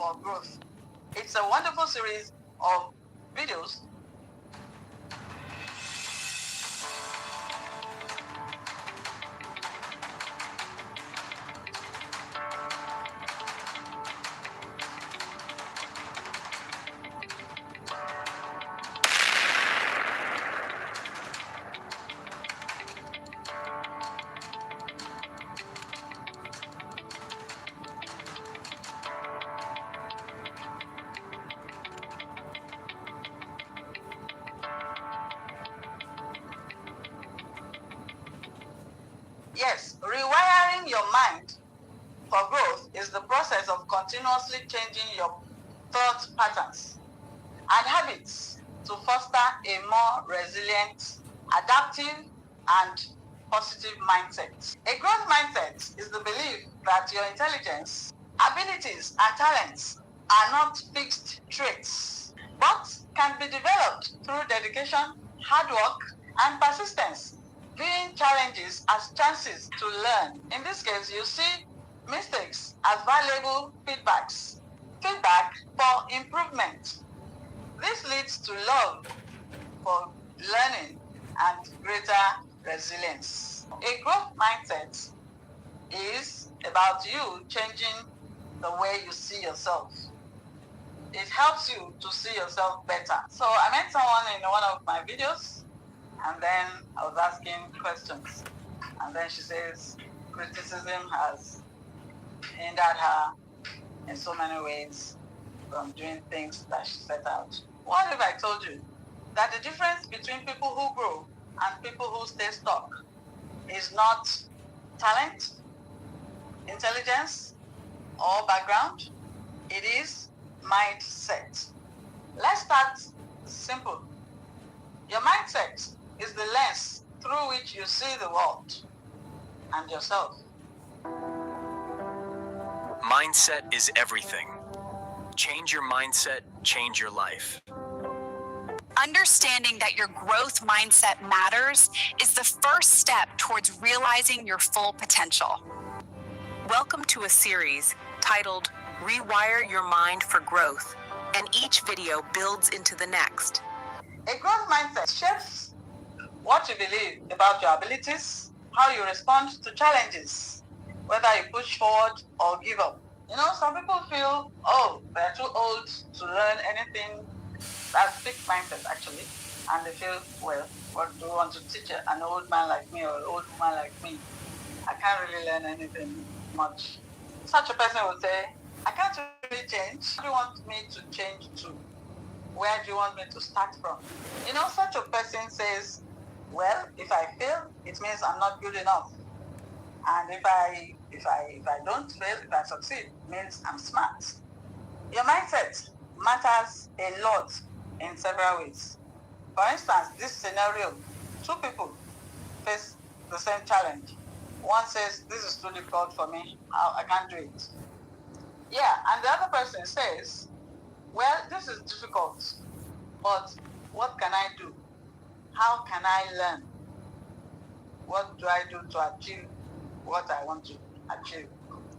for growth. It's a wonderful series of videos Yes, rewiring your mind for growth is the process of continuously changing your thought patterns and habits to foster a more resilient, adaptive, and positive mindset. A growth mindset is the belief that your intelligence, abilities, and talents are not fixed traits, but can be developed through dedication, hard work, and persistence, viewing challenges as chances to learn. In this case, you see mistakes as valuable feedback for improvement. This leads to love for learning and greater resilience. A growth mindset is about you changing the way you see yourself. It helps you to see yourself better. So I met someone in one of my videos, and then I was asking questions. And then she says criticism has hindered her in so many ways from doing things that she set out. What if I told you that the difference between people who grow and people who stay stuck is not talent, intelligence, or background? It is mindset. Let's start simple. Your mindset is the lens through which you see the world and yourself. Mindset is everything. Change your mindset, change your life. Understanding that your growth mindset matters is the first step towards realizing your full potential. Welcome to a series titled Rewire Your Mind for Growth, and each video builds into the next. A growth mindset shapes what you believe about your abilities, how you respond to challenges, whether you push forward or give up. You know, some people feel, they're too old to learn anything. That's fixed mindset, actually. And they feel, well, what do you want to teach an old man like me or an old woman like me? I can't really learn anything much. Such a person would say, I can't really change. What do you want me to change to? Where do you want me to start from? You know, such a person says, well, if I fail, it means I'm not good enough. And if I don't fail, if I succeed, it means I'm smart. Your mindset matters a lot in several ways. For instance, this scenario, two people face the same challenge. One says, this is too difficult for me, I can't do it. Yeah, and the other person says, well, this is difficult, but what can I do? How can I learn? What do I do to achieve what I want to achieve?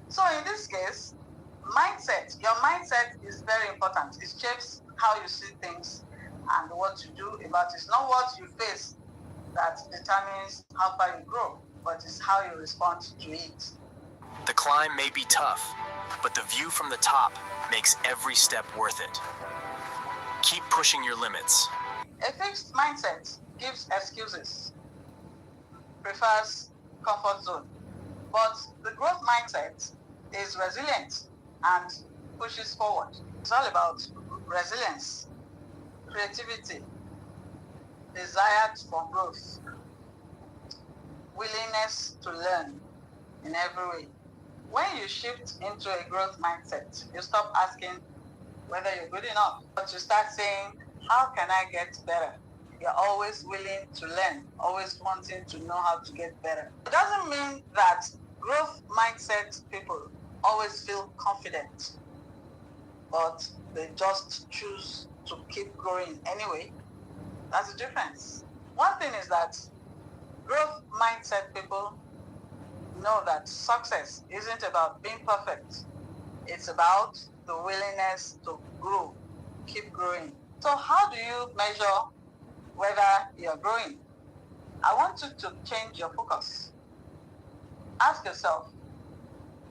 So in this case, your mindset is very important. It shapes how you see things and what you do about it. It's not what you face that determines how far you grow, but it's how you respond to it. The climb may be tough, but the view from the top makes every step worth it. Keep pushing your limits. A fixed mindset gives excuses, prefers comfort zone, but the growth mindset is resilient and pushes forward. It's all about resilience, creativity, desire for growth, willingness to learn in every way. When you shift into a growth mindset, you stop asking whether you're good enough, but you start saying, how can I get better? You're always willing to learn, always wanting to know how to get better. It doesn't mean that growth mindset people always feel confident, but they just choose to keep growing anyway. That's the difference. One thing is that growth mindset people know that success isn't about being perfect. It's about the willingness to grow, keep growing. So how do you measure whether you're growing? I want you to change your focus. Ask yourself,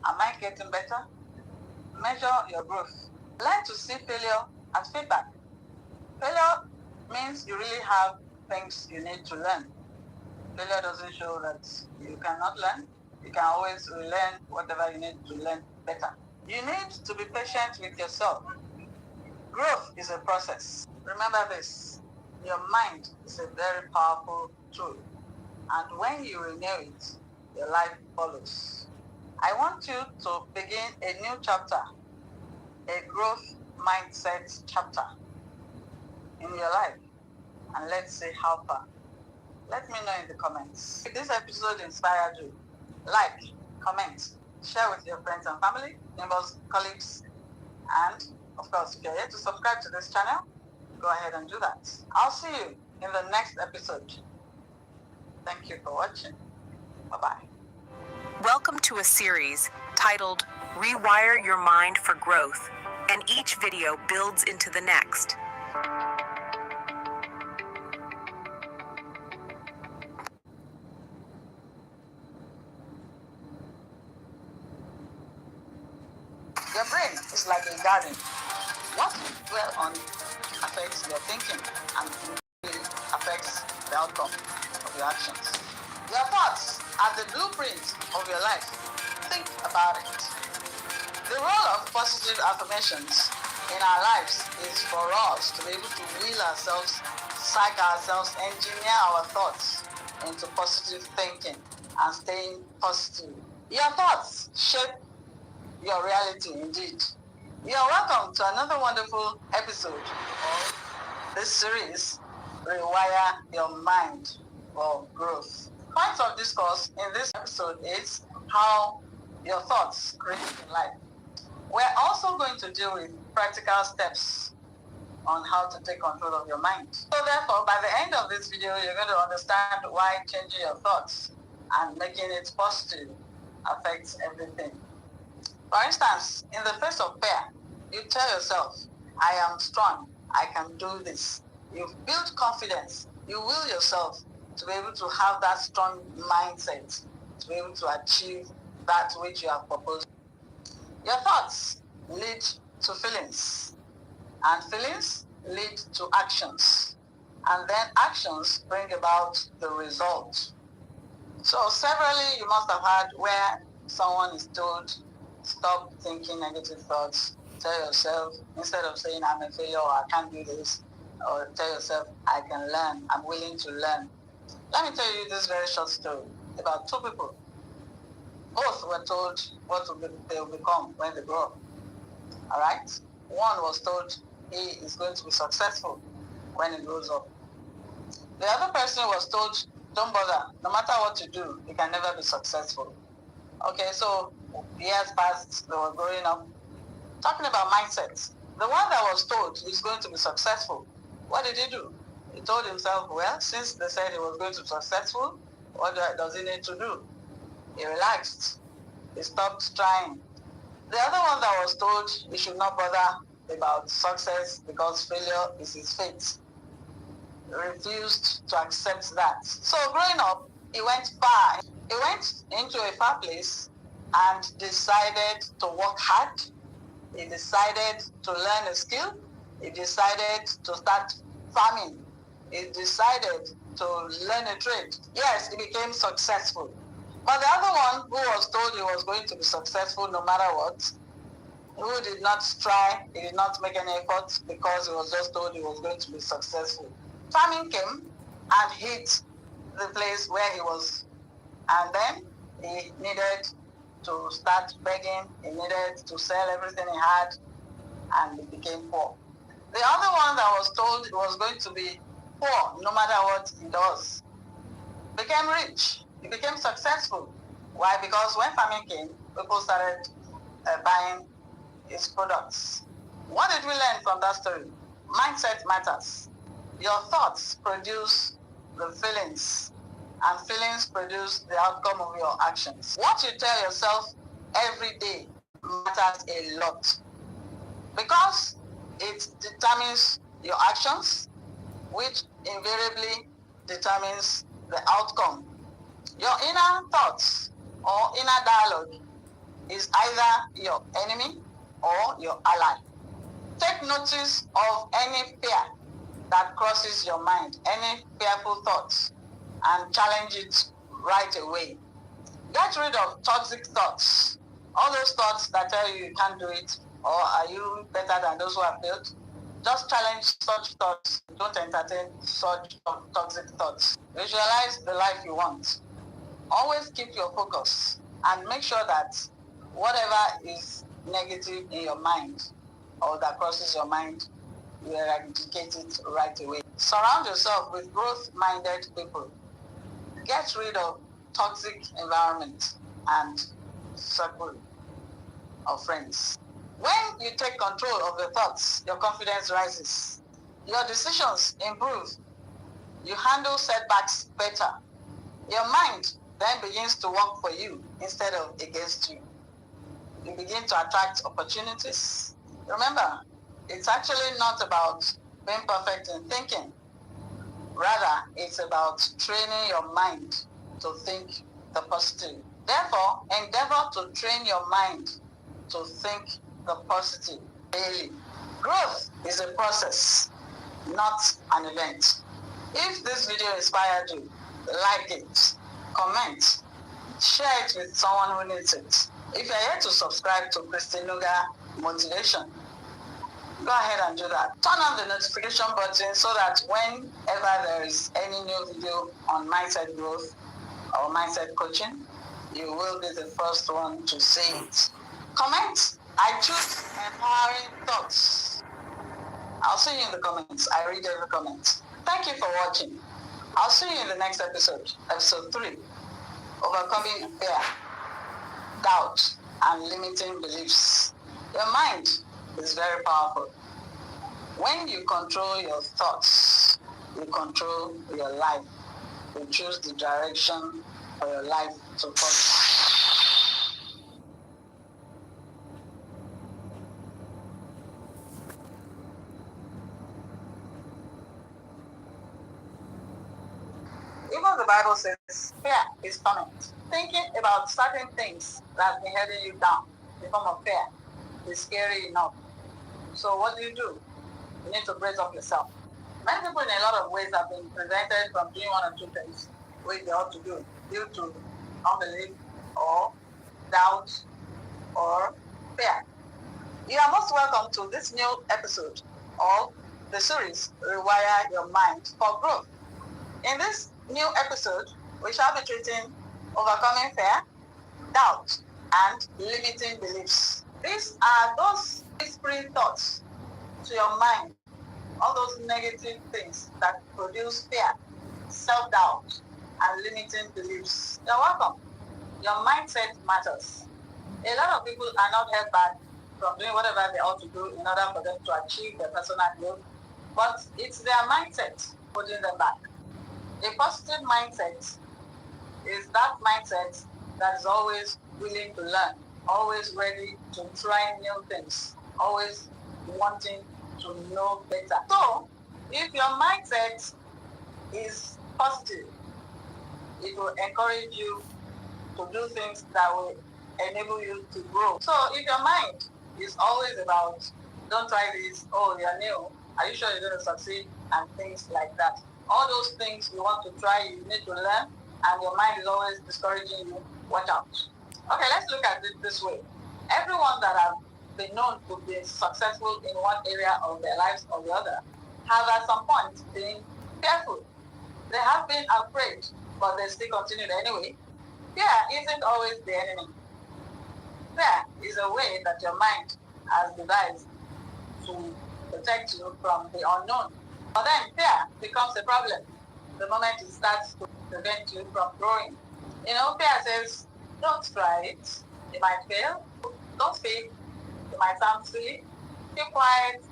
am I getting better? Measure your growth. Learn to see failure as feedback. Failure means you really have things you need to learn. Failure doesn't show that you cannot learn. You can always relearn whatever you need to learn better. You need to be patient with yourself. Growth is a process. Remember this, your mind is a very powerful tool. And when you renew it, your life follows. I want you to begin a new chapter, a growth mindset chapter in your life. And let's see how far. Let me know in the comments. If this episode inspired you, like, comment, share with your friends and family, neighbors, colleagues, and of course, if you're yet to subscribe to this channel, go ahead and do that. I'll see you in the next episode. Thank you for watching. Bye-bye. Welcome to a series titled Rewire Your Mind for Growth, and each video builds into the next. Your brain is like a garden. What you dwell on affects your thinking and really affects the outcome of your actions. Your thoughts are the blueprint of your life. Think about it. The role of positive affirmations in our lives is for us to be able to will ourselves, psych ourselves, engineer our thoughts into positive thinking and staying positive. Your thoughts shape your reality indeed. You are welcome to another wonderful episode of this series, Rewire Your Mind for Growth. Points of discourse in this episode is how your thoughts create your life. We're also going to deal with practical steps on how to take control of your mind. So therefore, by the end of this video, you're going to understand why changing your thoughts and making it positive affects everything. For instance, in the face of fear, you tell yourself, I am strong, I can do this. You've built confidence. You will yourself to be able to have that strong mindset, to be able to achieve that which you have proposed. Your thoughts lead to feelings, and feelings lead to actions, and then actions bring about the result. So severally, you must have heard where someone is told, stop thinking negative thoughts. Tell yourself, instead of saying I'm a failure or I can't do this, or tell yourself I can learn, I'm willing to learn. Let me tell you this very short story about two people. Both were told what they will become when they grow up. All right? One was told he is going to be successful when he grows up. The other person was told, don't bother, no matter what you do, you can never be successful. Okay, so years passed, they were growing up. Talking about mindsets, the one that was told he's going to be successful, what did he do? He told himself, well, since they said he was going to be successful, what does he need to do? He relaxed. He stopped trying. The other one that was told he should not bother about success because failure is his fate, refused to accept that. So growing up, he went far. He went into a far place and decided to work hard. He decided to learn a skill. He decided to start farming. He decided to learn a trade. Yes, he became successful. But the other one who was told he was going to be successful no matter what, who did not try, he did not make any effort because he was just told he was going to be successful. Famine came and hit the place where he was. And then he needed to start begging, he needed to sell everything he had, and he became poor. The other one that was told he was going to be poor no matter what he does became rich. He became successful. Why? Because when famine came, people started buying his products. What did we learn from that story? Mindset matters. Your thoughts produce the feelings, and feelings produce the outcome of your actions. What you tell yourself every day matters a lot. because it determines your actions, which invariably determines the outcome. Your inner thoughts or inner dialogue is either your enemy or your ally. Take notice of any fear that crosses your mind, any fearful thoughts, and challenge it right away. Get rid of toxic thoughts, all those thoughts that tell you you can't do it, or are you better than those who have failed. Just challenge such thoughts. Don't entertain such toxic thoughts. Visualize the life you want. Always keep your focus and make sure that whatever is negative in your mind or that crosses your mind, you eradicate it right away. Surround yourself with growth-minded people. Get rid of toxic environment and circle of friends. When you take control of your thoughts, your confidence rises. Your decisions improve. You handle setbacks better. Your mind then begins to work for you instead of against you. You begin to attract opportunities. Remember, it's actually not about being perfect in thinking. Rather, it's about training your mind to think the positive. Therefore, endeavor to train your mind to think the positive daily. Growth is a process, not an event. If this video inspired you, like it, comment, share it with someone who needs it. If you're here to subscribe to ChristyNuga Motivation, go ahead and do that. Turn on the notification button so that whenever there is any new video on mindset growth or mindset coaching, you will be the first one to see it. Comment, I choose empowering thoughts. I'll see you in the comments. I read every comment. Thank you for watching. I'll see you in the next episode, episode 3, Overcoming Fear, Doubt, and Limiting Beliefs. Your mind is very powerful. When you control your thoughts, you control your life. You choose the direction for your life to follow. Even the Bible says fear is torment. Thinking about certain things that have been heading you down in the form of fear is scary enough. So what do? You need to brace up yourself. Many people in a lot of ways have been prevented from doing one or two things which they ought to do due to unbelief or doubt or fear. You are most welcome to this new episode of the series Rewire Your Mind for Growth. In this new episode, we shall be treating overcoming fear, doubt, and limiting beliefs. These are those whispering thoughts to your mind, all those negative things that produce fear, self-doubt, and limiting beliefs. You're welcome. Your mindset matters. A lot of people are not held back from doing whatever they ought to do in order for them to achieve their personal growth, but it's their mindset holding them back. A positive mindset is that mindset that is always willing to learn, always ready to try new things, always wanting to know better. So, if your mindset is positive, it will encourage you to do things that will enable you to grow. So, if your mind is always about, don't try this, oh, you're new, are you sure you're going to succeed, and things like that. All those things you want to try, you need to learn, and your mind is always discouraging you, watch out. Okay, let's look at it this way. Everyone that have been known to be successful in one area of their lives or the other have at some point been fearful. They have been afraid, but they still continued anyway. Fear isn't always the enemy. Fear is a way that your mind has devised to protect you from the unknown. But then fear becomes a problem the moment it starts to prevent you from growing. You know, fear says, don't try it. You might fail. Don't speak. You might sound silly. Keep quiet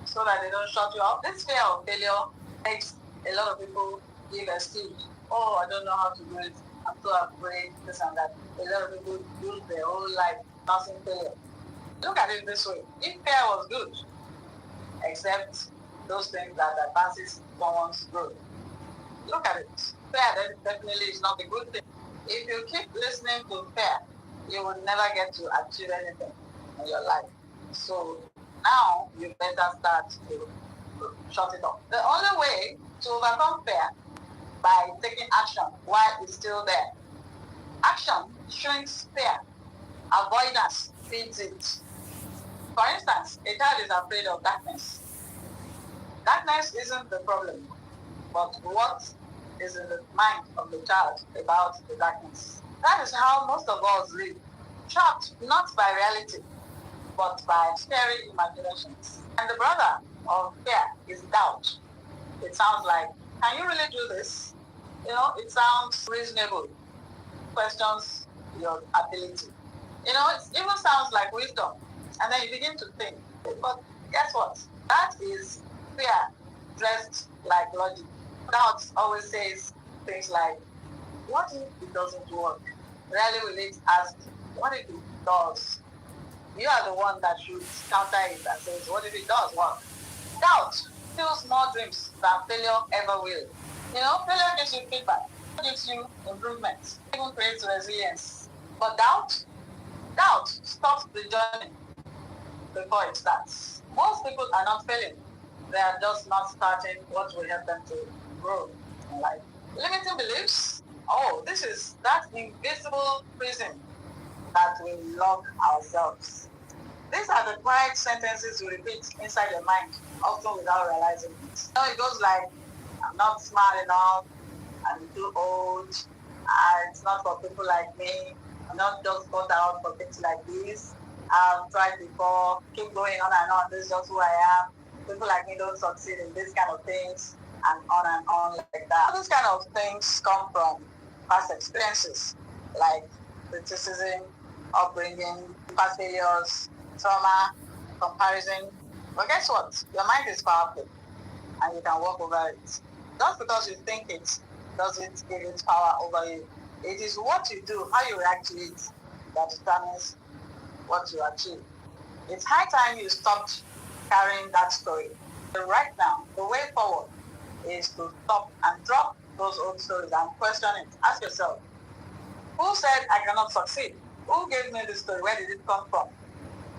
so that they don't shut you up. This fear of failure makes a lot of people give excuse. Oh, I don't know how to do it. I'm so afraid, this and that. A lot of people use their whole life passing failure. Look at it this way. If fear was good, except those things that advances someone's growth. Look at it. Fear definitely is not a good thing. If you keep listening to fear, you will never get to achieve anything in your life. So now you better start to shut it off. The only way to overcome fear by taking action while it's still there. Action shrinks fear. Avoidance feeds it. For instance, a child is afraid of darkness. Darkness isn't the problem, but what is in the mind of the child about the darkness. That is how most of us live, trapped not by reality, but by scary imaginations. And the brother of fear is doubt. It sounds like, can you really do this? It sounds reasonable. Questions your ability. It even sounds like wisdom. And then you begin to think, but guess what? That is fear dressed like logic. Doubt always says things like, what if it doesn't work? Rarely will it ask, what if it does? You are the one that should counter it and says, what if it does work? Doubt kills more dreams than failure ever will. Failure gives you feedback, gives you improvement, even creates resilience. But doubt stops the journey before it starts. Most people are not failing. They are just not starting what will help them to grow in life. Limiting beliefs, this is that invisible prison that we lock ourselves. These are the quiet sentences you repeat inside your mind, often without realizing it. It goes like, I'm not smart enough, I'm too old, it's not for people like me, I'm not just got out for things like this, I've tried before, keep going on and on, this is just who I am, people like me don't succeed in these kind of things, and on like that. These kind of things come from past experiences, like criticism, upbringing, past failures, trauma, comparison. But guess what? Your mind is powerful and you can work over it. Just because you think it doesn't give it power over you. It is what you do, how you react to it, that determines what you achieve. It's high time you stopped carrying that story. So right now, the way forward is to stop and drop those old stories and question it. Ask yourself, who said I cannot succeed? Who gave me this story? Where did it come from?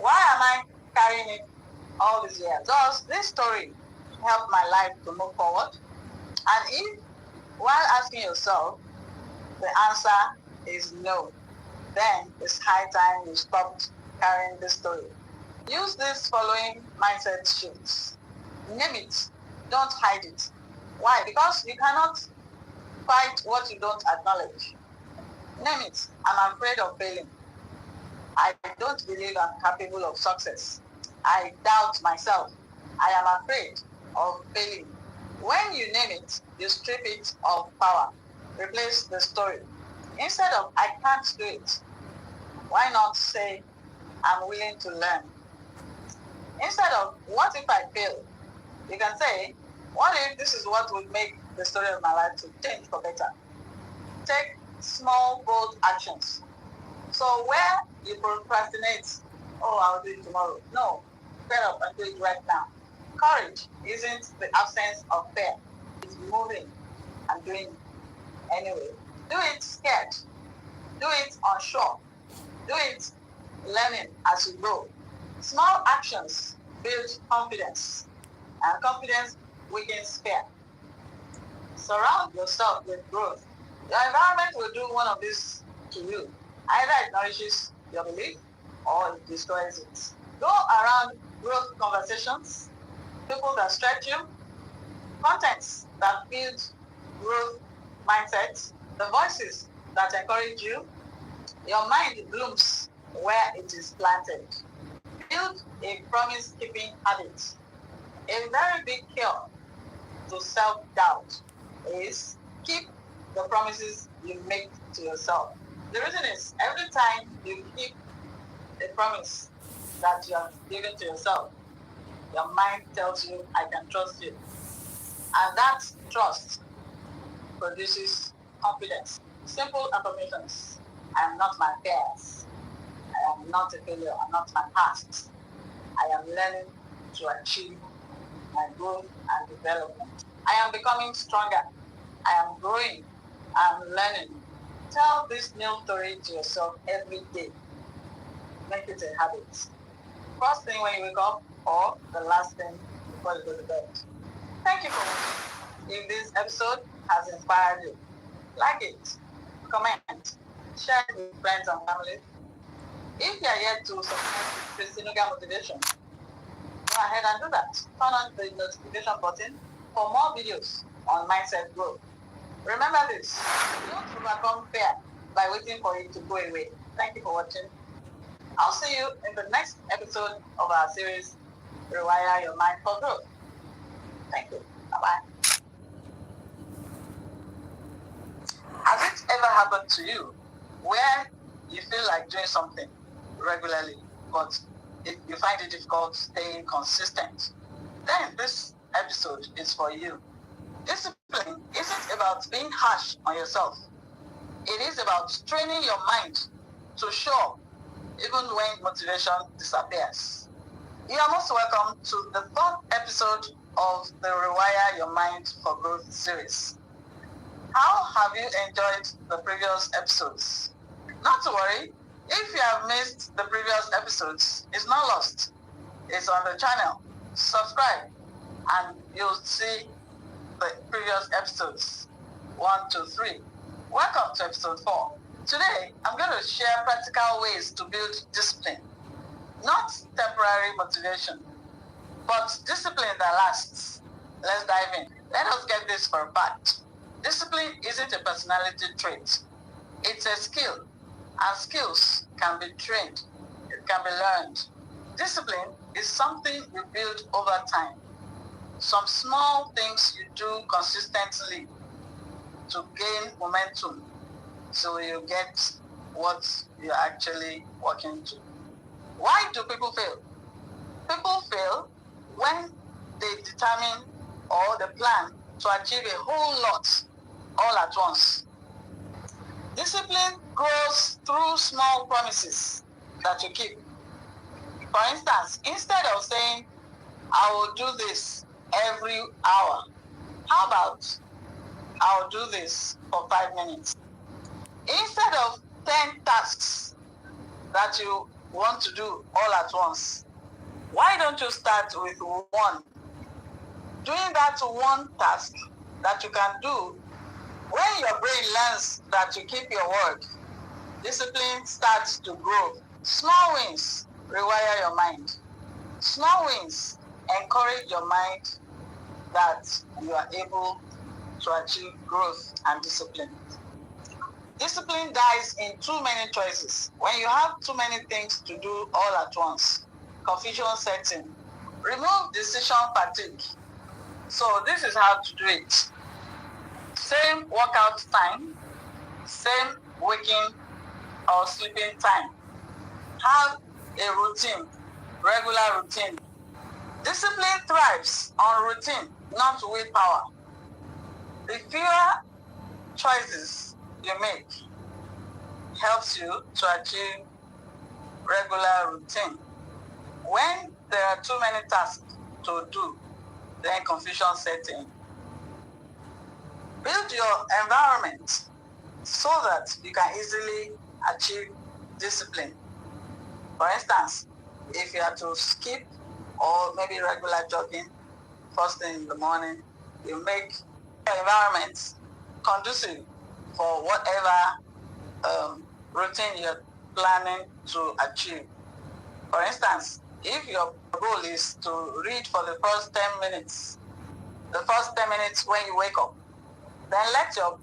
Why am I carrying it all these years? Does this story help my life to move forward? And if, while asking yourself, the answer is no, then it's high time you stopped carrying this story. Use these following mindset shifts. Name it. Don't hide it. Why? Because you cannot fight what you don't acknowledge. Name it. I'm afraid of failing. I don't believe I'm capable of success. I doubt myself. I am afraid of failing. When you name it, you strip it of power. Replace the story. Instead of I can't do it, why not say I'm willing to learn? Instead of what if I fail, you can say, what if this is what would make the story of my life to change for better? Take small, bold actions. So where you procrastinate, I'll do it tomorrow. No, get up and do it right now. Courage isn't the absence of fear. It's moving and doing it anyway. Do it scared. Do it unsure. Do it learning as you go. Small actions build confidence, and confidence weakens fear. Surround yourself with growth. Your environment will do one of these to you. Either it nourishes your belief or it destroys it. Go around growth conversations, people that stretch you, contents that build growth mindset, the voices that encourage you. Your mind blooms where it is planted. Build a promise-keeping habit. A very big cure to self-doubt is keep the promises you make to yourself. The reason is every time you keep a promise that you have given to yourself, your mind tells you, I can trust you. And that trust produces confidence. Simple affirmations. I am not my fears. I am not a failure. I'm not my past. I am learning to achieve my growth and development. I am becoming stronger. I am growing. I am learning. Tell this new story to yourself every day. Make it a habit. First thing when you wake up or the last thing before you go to bed. Thank you for watching. If this episode has inspired you, like it, comment, share it with friends and family. If you are yet to subscribe to ChristyNuga Motivation, go ahead and do that. Turn on the notification button for more videos on mindset growth. Remember this, don't overcome fear by waiting for it to go away. Thank you for watching. I'll see you in the next episode of our series, Rewire Your Mind for Growth. Thank you. Bye-bye. Has it ever happened to you where you feel like doing something regularly, but you find it difficult staying consistent? Then this episode is for you. Discipline isn't about being harsh on yourself. It is about training your mind to show up even when motivation disappears. You are most welcome to the fourth episode of the Rewire Your Mind for Growth series. How have you enjoyed the previous episodes? Not to worry, if you have missed the previous episodes, it's not lost. It's on the channel. Subscribe and you'll see the previous episodes 1 to 3. Welcome to episode 4. Today, I'm going to share practical ways to build discipline. Not temporary motivation, but discipline that lasts. Let's dive in. Let us get this for a fact. Discipline isn't a personality trait. It's a skill, and skills can be trained. It can be learned. Discipline is something you build over time. Some small things you do consistently to gain momentum so you get what you're actually working to. Why do people fail? People fail when they determine or they plan to achieve a whole lot all at once. Discipline grows through small promises that you keep. For instance, instead of saying, I will do this every hour, how about I'll do this for 5 minutes? Instead of 10 tasks that you want to do all at once, why don't you start with one? Doing that one task that you can do, when your brain learns that you keep your word, discipline starts to grow. Small wins rewire your mind. Small wins encourage your mind that you are able to achieve growth and discipline. Discipline dies in too many choices. When you have too many things to do all at once, confusion sets in. Remove decision fatigue. So this is how to do it. Same workout time, same waking or sleeping time. Have a routine, regular routine. Discipline thrives on routine, not willpower. The fewer choices you make helps you to achieve regular routine. When there are too many tasks to do, then confusion sets in. Build your environment so that you can easily achieve discipline. For instance, if you are to skip or maybe regular jogging first thing in the morning, you make your environment conducive for whatever routine you're planning to achieve. For instance, if your goal is to read for the first 10 minutes, when you wake up, then let your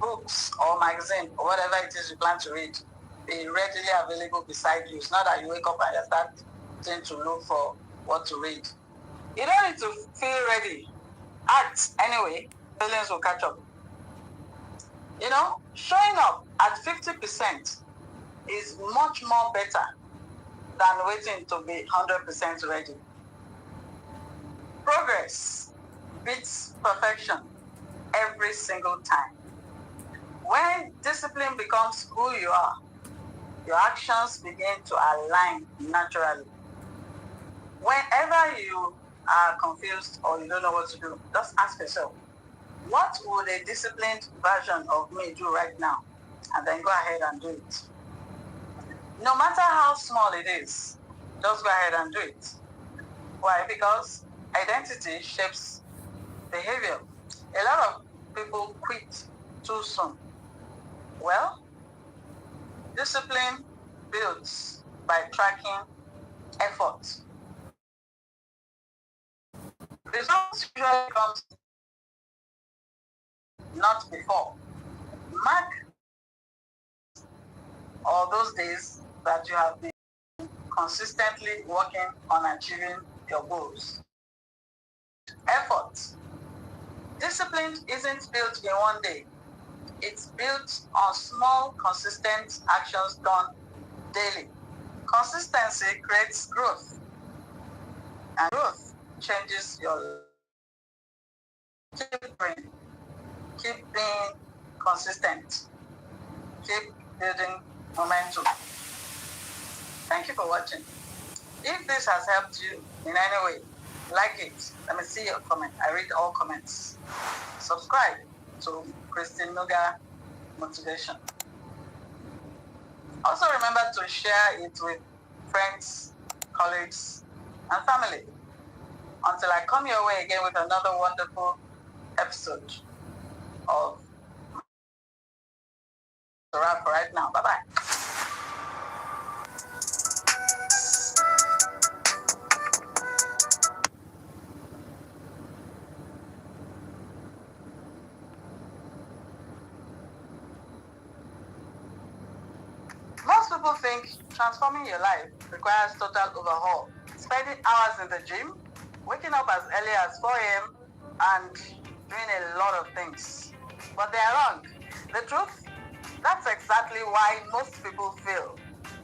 books or magazine or whatever it is you plan to read be readily available beside you. It's not that you wake up and you start to look for what to read. You don't need to feel ready. Act anyway, feelings will catch up. You know, showing up at 50% is much more better than waiting to be 100% ready. Progress beats perfection every single time. When discipline becomes who you are, your actions begin to align naturally. Whenever you are confused or you don't know what to do, just ask yourself, what would a disciplined version of me do right now? And then go ahead and do it. No matter how small it is, just go ahead and do it. Why? Because identity shapes behavior. A lot of people quit too soon. Well, discipline builds by tracking effort. Results usually comes not before. Mark all those days that you have been consistently working on achieving your goals. Effort. Discipline isn't built in one day. It's built on small, consistent actions done daily. Consistency creates growth, and growth changes your life. Keep being consistent. Keep building momentum. Thank you for watching. If this has helped you in any way, like it. Let me see your comment. I read all comments. Subscribe to ChristyNuga Motivation. Also remember to share it with friends, colleagues, and family. Until I come your way again with another wonderful episode of the wrap for right now. Bye-bye. Most people think transforming your life requires total overhaul. Spending hours in the gym, waking up as early as 4 a.m., and doing a lot of things. But they are wrong. The truth? That's exactly why most people fail.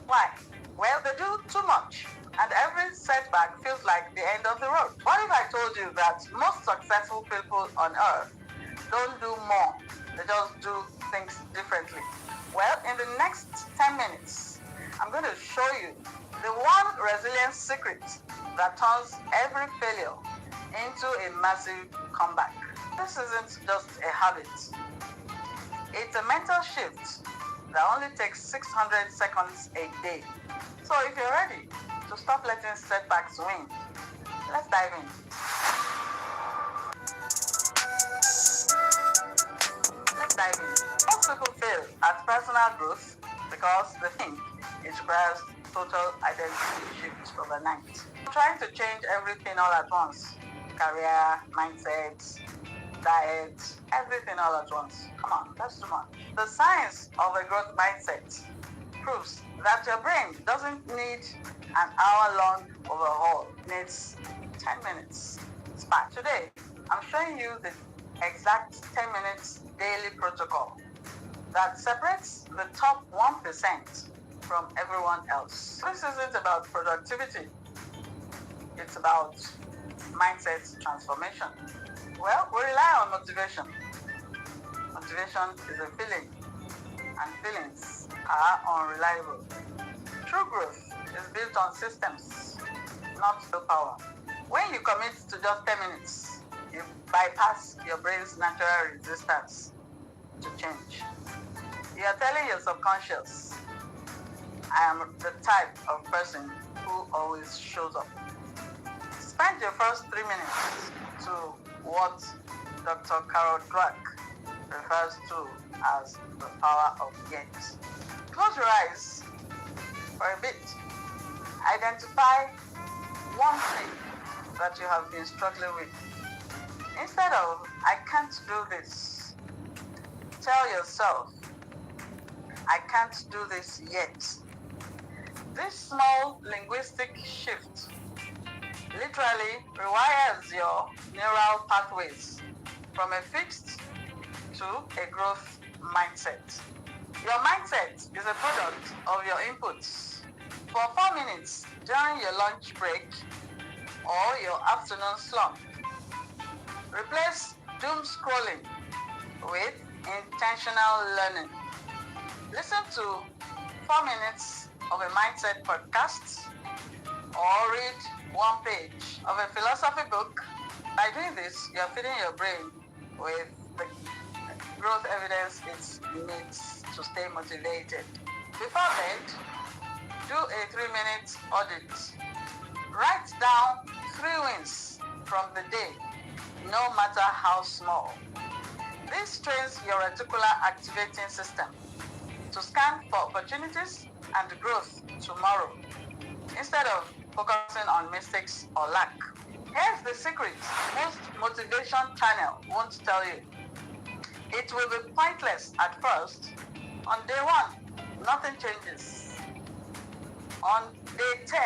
Why? Well, they do too much, and every setback feels like the end of the road. What if I told you that most successful people on earth don't do more, they just do things differently? Well, in the next 10 minutes, I'm going to show you the one resilience secret that turns every failure into a massive comeback. This isn't just a habit. It's a mental shift that only takes 600 seconds a day. So if you're ready to stop letting setbacks win, let's dive in. Most people fail at personal growth because they think it requires total identity shift overnight. Trying to change everything all at once. Career, mindset, diet, everything all at once. Come on, that's too much. The science of a growth mindset proves that your brain doesn't need an hour-long overhaul. It needs 10 minutes spa. Today, I'm showing you the exact 10 minutes daily protocol that separates the top 1% from everyone else. This isn't about productivity. It's about mindset transformation. Well, we rely on motivation. Motivation is a feeling, and feelings are unreliable. True growth is built on systems, not willpower. When you commit to just 10 minutes, you bypass your brain's natural resistance to change. You are telling your subconscious, I am the type of person who always shows up. Spend your first 3 minutes to what Dr. Carol Dweck refers to as the power of yet. Close your eyes for a bit. Identify one thing that you have been struggling with. Instead of, I can't do this, tell yourself, I can't do this yet. This small linguistic shift literally rewires your neural pathways from a fixed to a growth mindset. Your mindset is a product of your inputs. For 4 minutes during your lunch break or your afternoon slump, replace doom scrolling with intentional learning. Listen to 4 minutes of a mindset podcast or read one page of a philosophy book. By doing this, you're feeding your brain with the growth evidence it needs to stay motivated. Before bed, do a 3-minute audit. Write down 3 wins from the day, no matter how small. This trains your reticular activating system to scan for opportunities and growth tomorrow, instead of focusing on mistakes or lack. Here's the secret most motivation channel won't tell you. It will be pointless at first. On day 1, nothing changes. On day 10,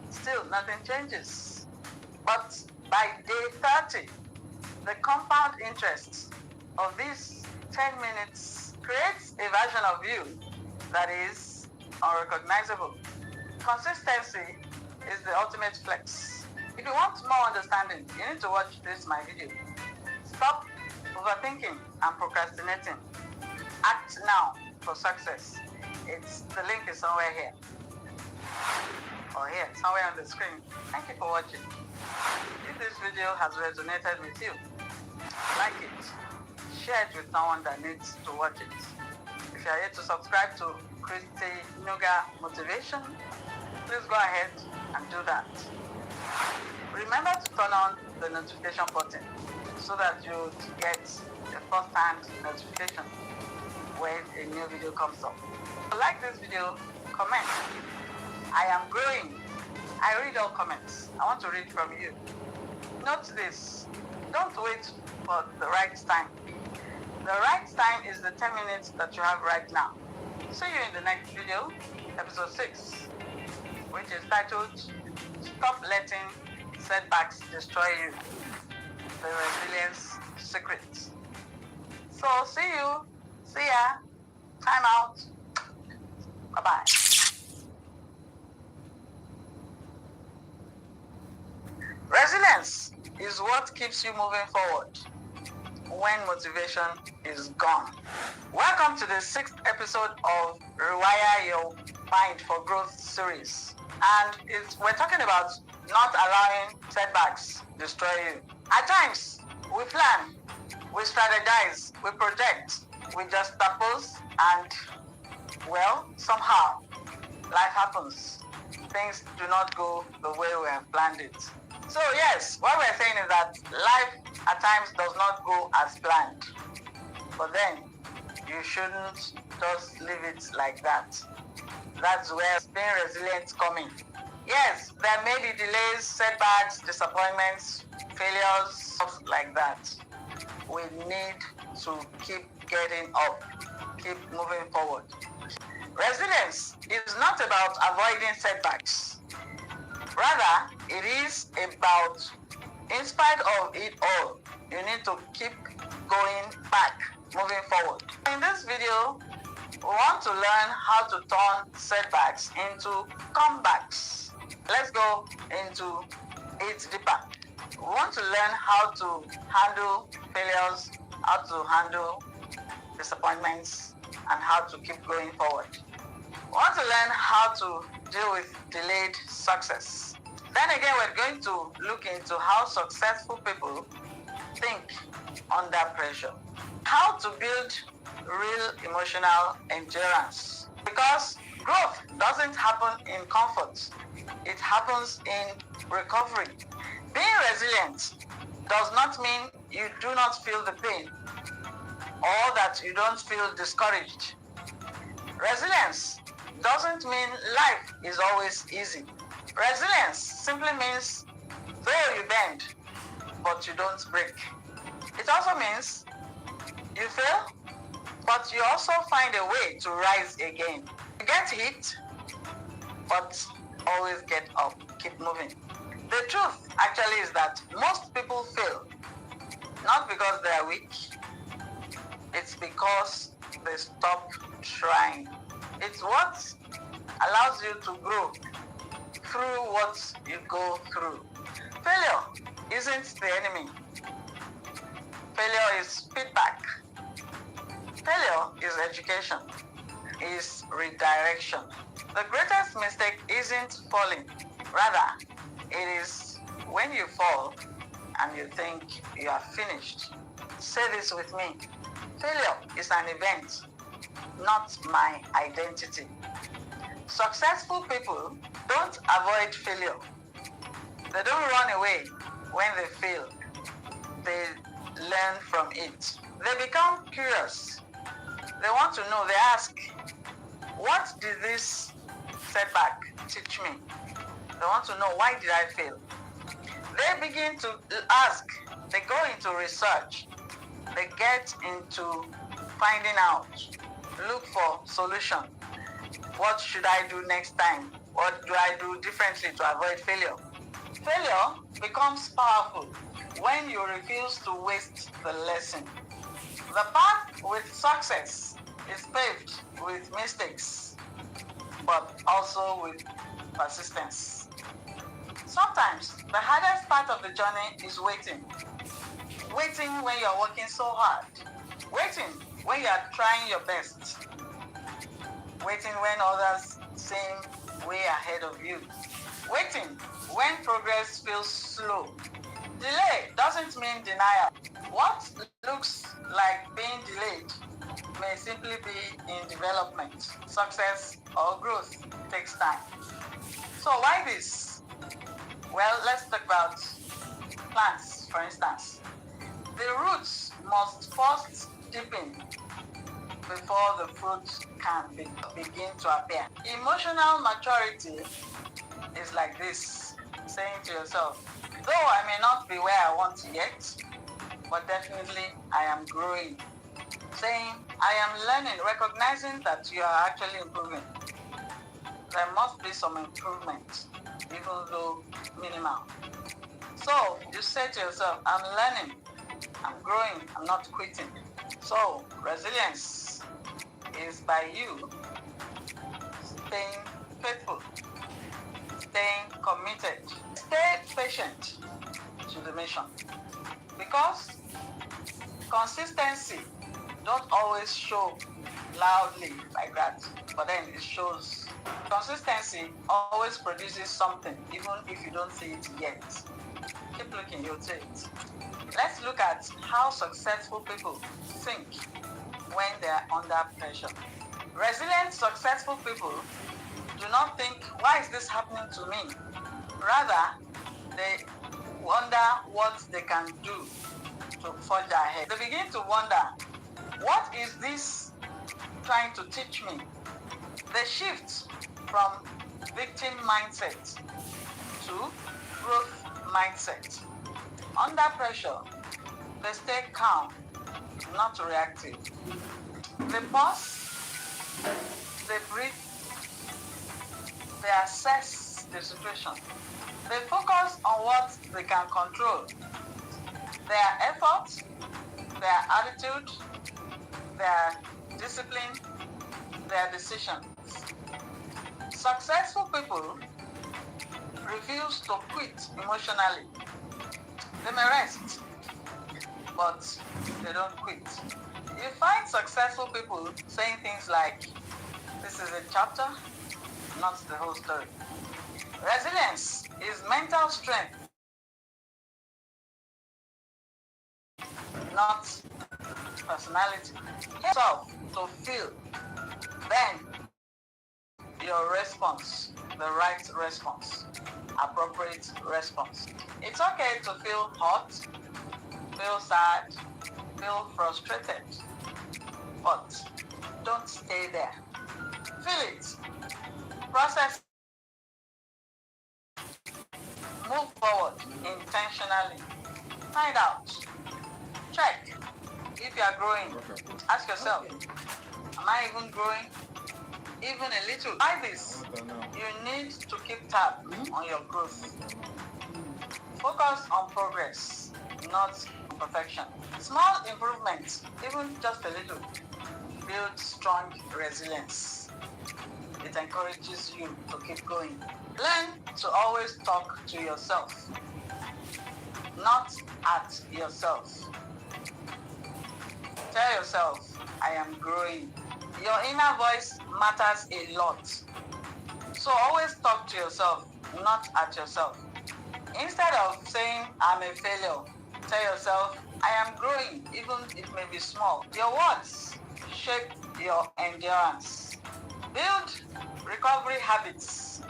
still nothing changes. But by day 30, the compound interest of these 10 minutes creates a version of you that is unrecognizable. Consistency is the ultimate flex. If you want more understanding, you need to watch this my video. Stop overthinking and procrastinating. Act now for success. The link is somewhere here. Or here, somewhere on the screen. Thank you for watching. If this video has resonated with you, like it. Share it with someone that needs to watch it. If you are yet to subscribe to ChristyNuga Motivation, please go ahead and do that. Remember to turn on the notification button so that you get a first-hand notification when a new video comes up. If you like this video, comment. I am growing. I read all comments. I want to read from you. Note this. Don't wait for the right time. The right time is the 10 minutes that you have right now. See you in the next video, episode 6, which is titled, Stop Letting Setbacks Destroy You, the Resilience Secret. So see you. See ya. Time out. Bye-bye. Resilience is what keeps you moving forward when motivation is gone. Welcome to the 6th episode of Rewire Your Mind for Growth series. And we're talking about not allowing setbacks destroy you. At times, we plan, we strategize, we project, we just suppose, and, well, somehow, life happens. Things do not go the way we have planned it. So yes, what we're saying is that life at times does not go as planned. But then, you shouldn't just leave it like that. That's where being resilient comes in. Yes, there may be delays, setbacks, disappointments, failures, stuff like that. We need to keep getting up, keep moving forward. Resilience is not about avoiding setbacks. Rather, it is about, in spite of it all, you need to keep going back, moving forward. In this video, we want to learn how to turn setbacks into comebacks. Let's go into it deeper. We want to learn how to handle failures, how to handle disappointments, and how to keep going forward. We want to learn how to deal with delayed success. Then again, we're going to look into how successful people think under pressure. How to build real emotional endurance. Because growth doesn't happen in comfort. It happens in recovery. Being resilient does not mean you do not feel the pain or that you don't feel discouraged. Resilience doesn't mean life is always easy. Resilience simply means though you bend, but you don't break. It also means you fail, but you also find a way to rise again. You get hit, but always get up, keep moving. The truth actually is that most people fail, not because they are weak, it's because they stop trying. It's what allows you to grow through what you go through. Failure isn't the enemy. Failure is feedback. Failure is education. is redirection. The greatest mistake isn't falling. Rather, it is when you fall and you think you are finished. Say this with me. Failure is an event, not my identity. Successful people don't avoid failure. They don't run away when they fail. They learn from it. They become curious. They want to know. They ask, what did this setback teach me? They want to know, why did I fail? They begin to ask. They go into research. They get into finding out. Look for solution. What should I do next time? What do I do differently to avoid failure? Failure becomes powerful when you refuse to waste the lesson. The path with success is paved with mistakes, but also with persistence. Sometimes the hardest part of the journey is waiting. Waiting when you're working so hard. Waiting when you're trying your best. Waiting when others seem way ahead of you. Waiting when progress feels slow. Delay doesn't mean denial. What looks like being delayed may simply be in development. Success or growth takes time. So why this? Well, let's talk about plants, for instance. The roots must first deepen before the fruit can begin to appear. Emotional maturity is like this, saying to yourself, though I may not be where I want yet, but definitely I am growing. Saying, I am learning, recognizing that you are actually improving. There must be some improvement, even though minimal. So you say to yourself, I'm learning, I'm growing, I'm not quitting. So resilience is by you staying faithful, staying committed, stay patient to the mission. Because consistency don't always show loudly like that, but then it shows. Consistency always produces something, even if you don't see it yet. Keep looking, you'll see it. Let's look at how successful people think when they're under pressure. Resilient, successful people do not think, why is this happening to me? Rather, they wonder what they can do to forge ahead. They begin to wonder, what is this trying to teach me? They shift from victim mindset to growth mindset. Under pressure, they stay calm, not reactive. They pause, they breathe, they assess the situation. They focus on what they can control. Their effort, their attitude, their discipline, their decisions. Successful people refuse to quit emotionally. They may rest, but they don't quit. You find successful people saying things like, this is a chapter, not the whole story. Resilience is mental strength, not personality. Yourself to feel, then your response, the right response, appropriate response. It's okay to feel hot, feel sad, feel frustrated, but don't stay there. Feel it, process, move forward intentionally. Find out, check if you are growing. Ask yourself, am I even growing? Even a little. Like this, you need to keep tab on your growth. Focus on progress, not perfection. Small improvements, even just a little, build strong resilience. It encourages you to keep going. Learn to always talk to yourself, not at yourself. Tell yourself, I am growing. Your inner voice matters a lot. So always talk to yourself, not at yourself. Instead of saying, I'm a failure, tell yourself, I am growing, even it may be small. Your words shape your endurance. Build recovery habits.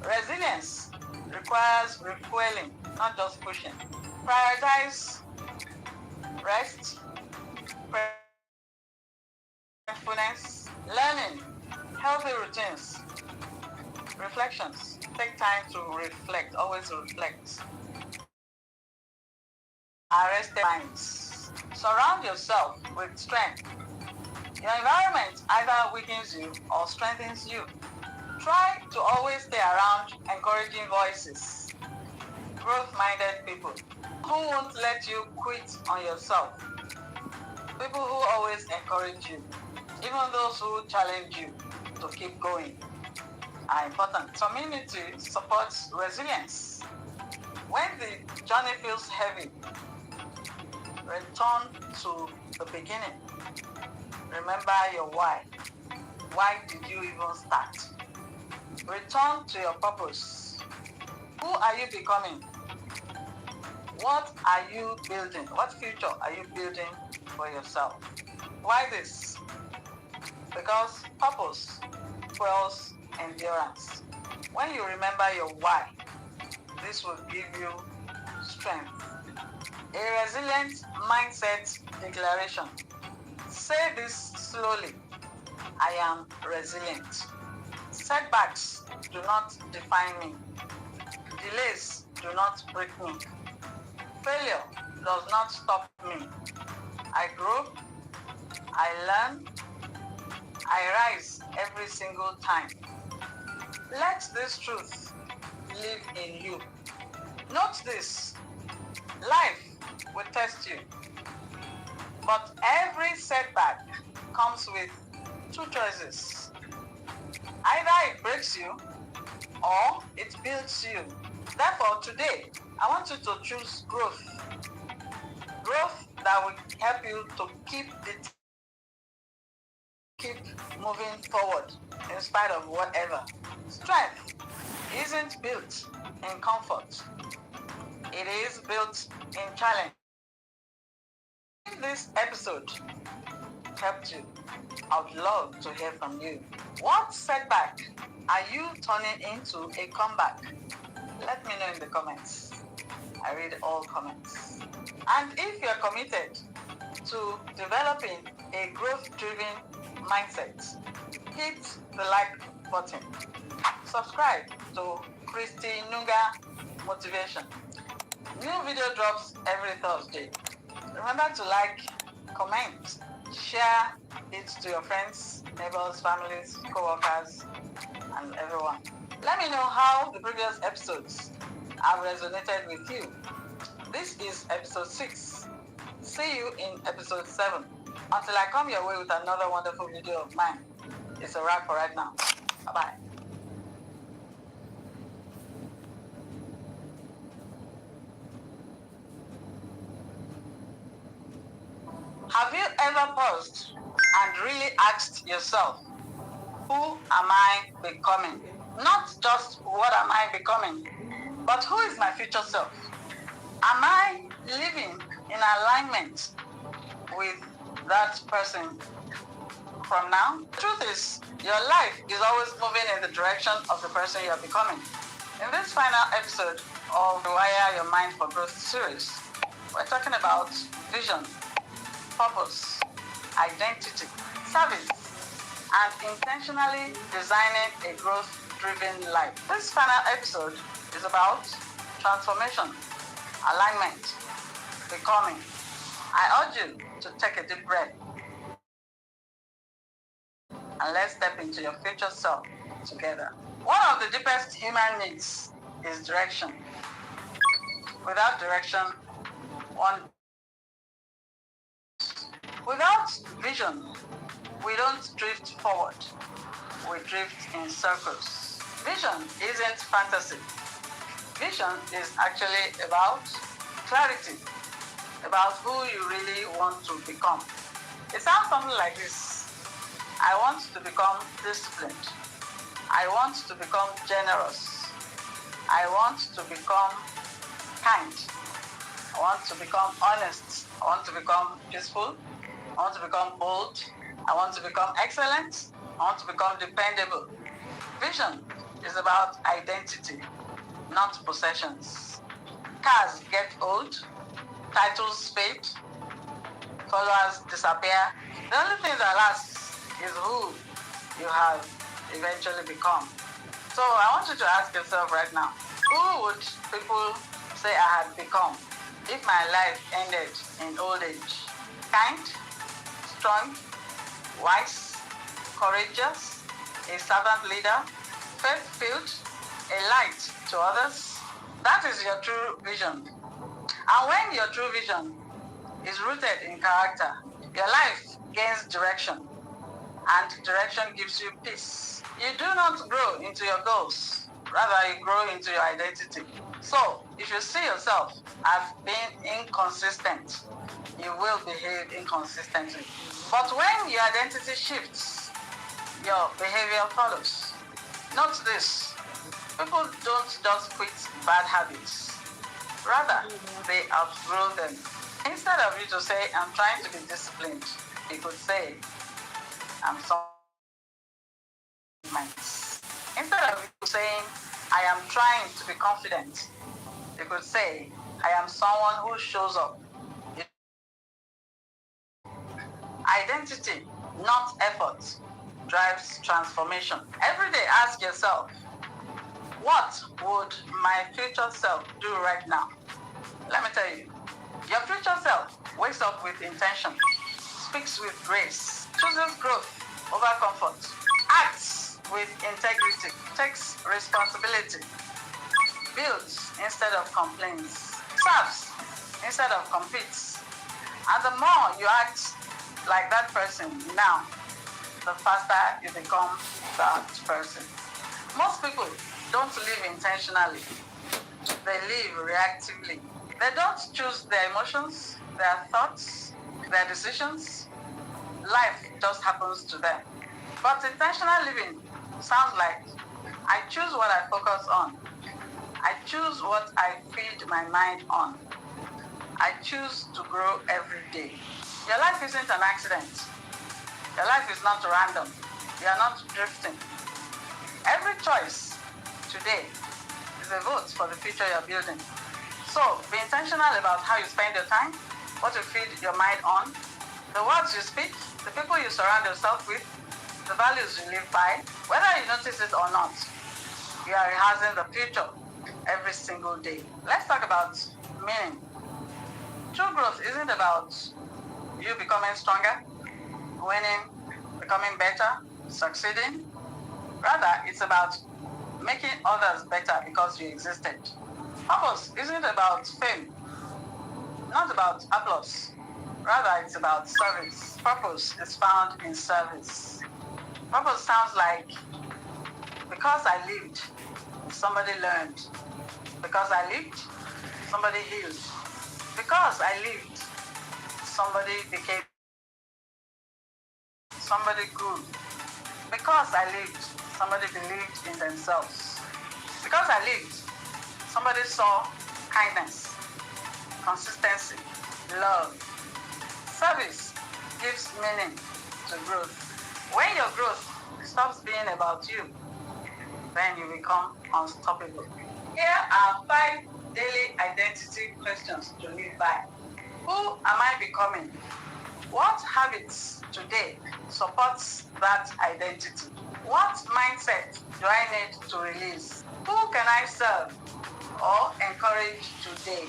Resilience requires refueling, not just pushing. Prioritize rest, mindfulness, learning, healthy routines, reflections. Take time to reflect, always reflect. Arrested minds. Surround yourself with strength. Your environment either weakens you or strengthens you. Try to always stay around encouraging voices, growth-minded people who won't let you quit on yourself. People who always encourage you, even those who challenge you to keep going, are important. Community supports resilience. When the journey feels heavy, return to the beginning. Remember your why. Why did you even start? Return to your purpose. Who are you becoming? What are you building? What future are you building for yourself? Why this? Because purpose fuels endurance. When you remember your why, this will give you strength. A resilient mindset declaration. Say this slowly. I am resilient. Setbacks do not define me. Delays do not break me. Failure does not stop me. I grow, I learn, I rise every single time. Let this truth live in you. Note this, life will test you, but every setback comes with two choices. Either it breaks you or it builds you. Therefore, today, I want you to choose growth. Growth that will help you to keep moving forward in spite of whatever. Strength isn't built in comfort. It is built in challenge. If this episode helped you, I would love to hear from you. What setback are you turning into a comeback? Let me know in the comments. I read all comments. And if you're committed to developing a growth-driven mindset, hit the like button. Subscribe to ChristyNuga Motivation. New video drops every Thursday. Remember to like, comment, share it to your friends, neighbors, families, co-workers, and everyone. Let me know how the previous episodes have resonated with you. This is episode 6. See you in episode 7. Until I come your way with another wonderful video of mine. It's a wrap for right now. Bye-bye. Have you ever paused and really asked yourself, who am I becoming? Not just what am I becoming, but who is my future self? Am I living in alignment with that person from now? The truth is, your life is always moving in the direction of the person you're becoming. In this final episode of Rewire Your Mind for Growth series, we're talking about vision, purpose, identity, service, and intentionally designing a growth-driven life. This final episode is about transformation, alignment, becoming. I urge you to take a deep breath and let's step into your future self together. One of the deepest human needs is direction. Without direction, without vision, we don't drift forward. We drift in circles. Vision isn't fantasy. Vision is actually about clarity, about who you really want to become. It sounds something like this. I want to become disciplined. I want to become generous. I want to become kind. I want to become honest. I want to become peaceful. I want to become bold. I want to become excellent. I want to become dependable. Vision is about identity, not possessions. Cars get old, titles fade, followers disappear. The only thing that lasts is who you have eventually become. So I want you to ask yourself right now, who would people say I had become if my life ended in old age? Kind, strong, wise, courageous, a servant leader, faith-filled, a light to others. That is your true vision. And when your true vision is rooted in character, your life gains direction, and direction gives you peace. You do not grow into your goals, rather you grow into your identity. So, if you see yourself as being inconsistent, you will behave inconsistently. But when your identity shifts, your behavior follows. Note this, people don't just quit bad habits, rather they outgrow them. Instead of you to say, I'm trying to be disciplined, you could say, I'm someone. Instead of you saying, I am trying to be confident, you could say, I am someone who shows up. Identity, not effort, drives transformation. Every day ask yourself, what would my future self do right now? Let me tell you, your future self wakes up with intention, speaks with grace, chooses growth over comfort, acts with integrity, takes responsibility, builds instead of complains, serves instead of competes. And the more you act like that person now, the faster you become that person. Most people don't live intentionally. They live reactively. They don't choose their emotions, their thoughts, their decisions. Life just happens to them. But intentional living sounds like, I choose what I focus on. I choose what I feed my mind on. I choose to grow every day. Your life isn't an accident. Your life is not random. You are not drifting. Every choice today is a vote for the future you're building. So be intentional about how you spend your time, what you feed your mind on, the words you speak, the people you surround yourself with, the values you live by. Whether you notice it or not, you are rehearsing the future every single day. Let's talk about meaning. True growth isn't about you becoming stronger, winning, becoming better, succeeding. Rather, it's about making others better because you existed. Purpose isn't about fame, not about applause. Rather, it's about service. Purpose is found in service. Purpose sounds like, because I lived, somebody learned. Because I lived, somebody healed. Because I lived, somebody became, somebody grew. Because I lived, somebody believed in themselves. Because I lived, somebody saw kindness, consistency, love. Service gives meaning to growth. When your growth stops being about you, then you become unstoppable. Here are 5 daily identity questions to live by. Who am I becoming? What habits today supports that identity? What mindset do I need to release? Who can I serve or encourage today?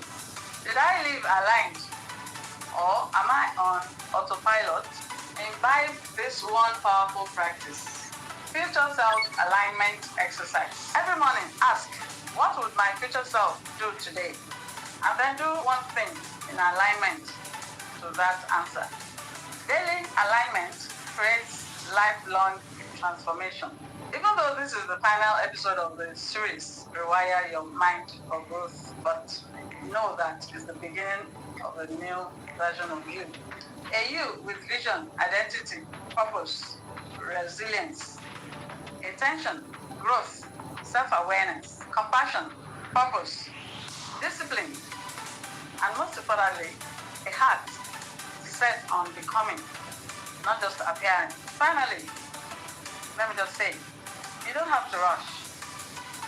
Did I live aligned or am I on autopilot? Imbibe this one powerful practice. Future self-alignment exercise. Every morning, ask, what would my future self do today? And then do one thing in alignment to that answer. Daily alignment creates lifelong transformation. Even though this is the final episode of the series, Rewire Your Mind for Growth, but know that it's the beginning of a new version of you. A you with vision, identity, purpose, resilience, intention, growth, self-awareness, compassion, purpose, discipline, and most importantly, a heart set on becoming, not just appearing. Finally, let me just say, you don't have to rush.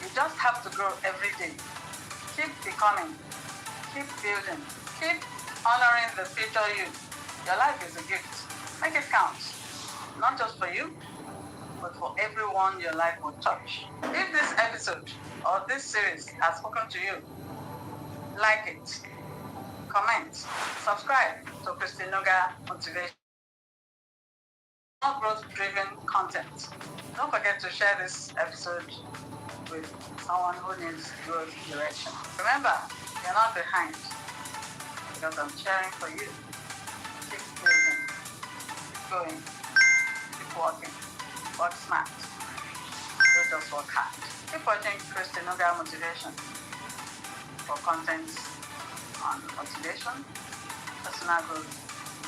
You just have to grow every day. Keep becoming, keep building, keep honoring the future you. Your life is a gift. Make it count. Not just for you, but for everyone your life will touch. If this episode or this series has spoken to you, like it, comment, subscribe to ChristyNuga Motivation. More growth-driven content. Don't forget to share this episode with someone who needs growth direction. Remember, you're not behind because I'm cheering for you. Keep building, keep going, keep working, work smart, don't just work hard. Keep watching ChristyNuga Motivation for content on motivation, personal growth,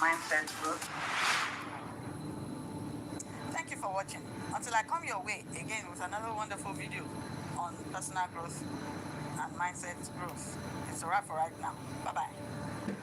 mindset growth. Thank you for watching. Until I come your way again with another wonderful video on personal growth and mindset growth. It's a wrap for right now. Bye-bye.